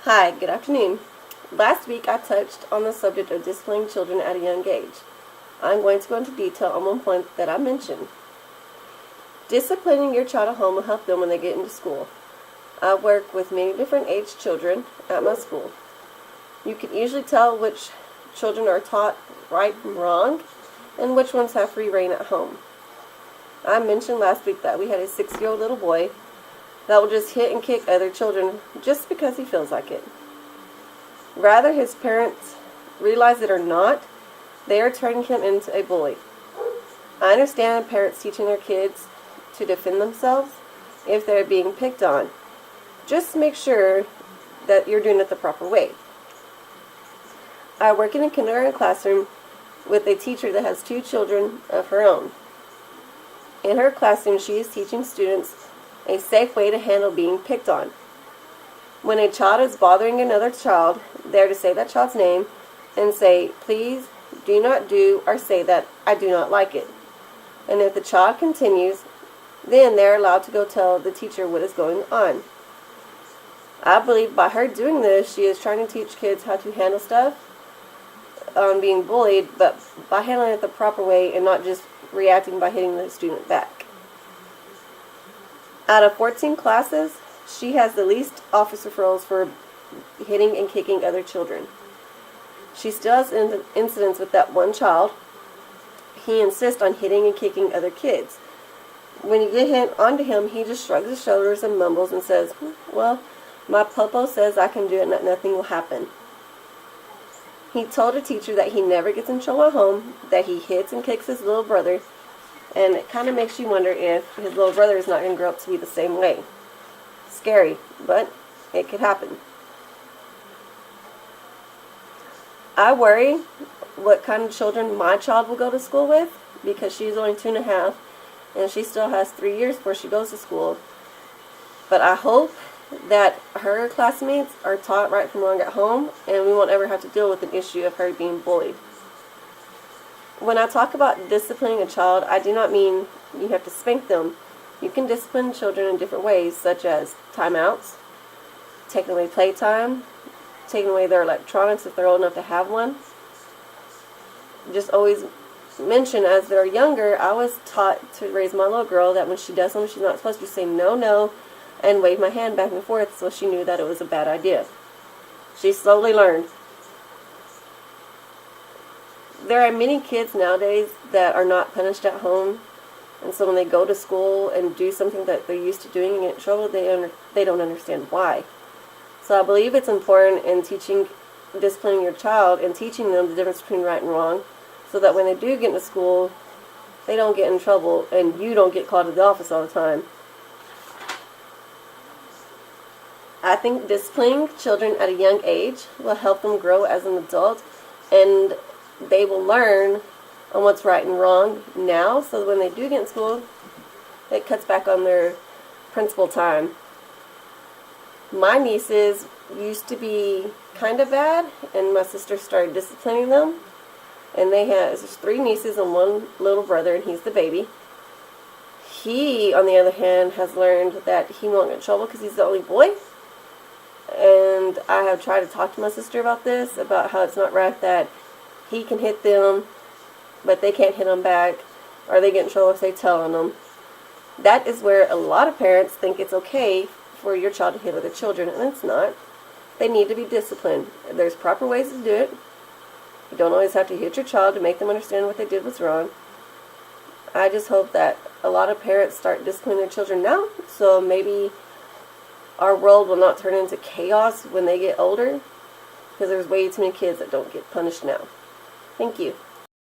Hi, good afternoon. Last week I touched on the subject of disciplining children at a young age. I'm going to go into detail on one point that I mentioned. Disciplining your child at home will help them when they get into school. I work with many different age children at my school. You can usually tell which children are taught right from wrong and which ones have free reign at home. I mentioned last week that we had a 6-year-old little boy that will just hit and kick other children just because he feels like it. Rather his parents realize it or not, they are turning him into a bully. I understand parents teaching their kids to defend themselves if they're being picked on. Just make sure that you're doing it the proper way. I work in a kindergarten classroom with a teacher that has 2 children of her own. In her classroom, she is teaching students a safe way to handle being picked on. When a child is bothering another child, they are to say that child's name and say, "Please do not do or say that I do not like it." And if the child continues, then they are allowed to go tell the teacher what is going on. I believe by her doing this, she is trying to teach kids how to handle stuff on being bullied, but by handling it the proper way and not just reacting by hitting the student back. Out of 14 classes, she has the least office referrals for hitting and kicking other children. She still has incidents with that one child. He insists on hitting and kicking other kids. When you get hit onto him, he just shrugs his shoulders and mumbles and says, "Well, my popo says I can do it and that nothing will happen." He told a teacher that he never gets in trouble at home, that he hits and kicks his little brother, and it kind of makes you wonder if his little brother is not going to grow up to be the same way. Scary, but it could happen. I worry what kind of children my child will go to school with, because she's only 2.5 and she still has 3 years before she goes to school. But I hope that her classmates are taught right from wrong at home and we won't ever have to deal with an issue of her being bullied. When I talk about disciplining a child, I do not mean you have to spank them. You can discipline children in different ways, such as timeouts, taking away playtime, taking away their electronics if they're old enough to have one. Just always mention, as they're younger, I was taught to raise my little girl that when she does something she's not supposed to, say no, no, and wave my hand back and forth so she knew that it was a bad idea. She slowly learned. There are many kids nowadays that are not punished at home, and so when they go to school and do something that they're used to doing and get in trouble, they don't understand why. So I believe it's important in disciplining your child and teaching them the difference between right and wrong, so that when they do get into school, they don't get in trouble and you don't get called to the office all the time. I think disciplining children at a young age will help them grow as an adult, and they will learn on what's right and wrong now, so that when they do get in school, it cuts back on their principal time. My nieces used to be kind of bad, and my sister started disciplining them. And there's 3 nieces and 1 little brother, and he's the baby. He, on the other hand, has learned that he won't get in trouble because he's the only boy. And I have tried to talk to my sister about this, about how it's not right that he can hit them, but they can't hit him back, or they get in trouble if they tell on them. That is where a lot of parents think it's okay for your child to hit other children, and it's not. They need to be disciplined. There's proper ways to do it. You don't always have to hit your child to make them understand what they did was wrong. I just hope that a lot of parents start disciplining their children now, so maybe our world will not turn into chaos when they get older, because there's way too many kids that don't get punished now. Thank you.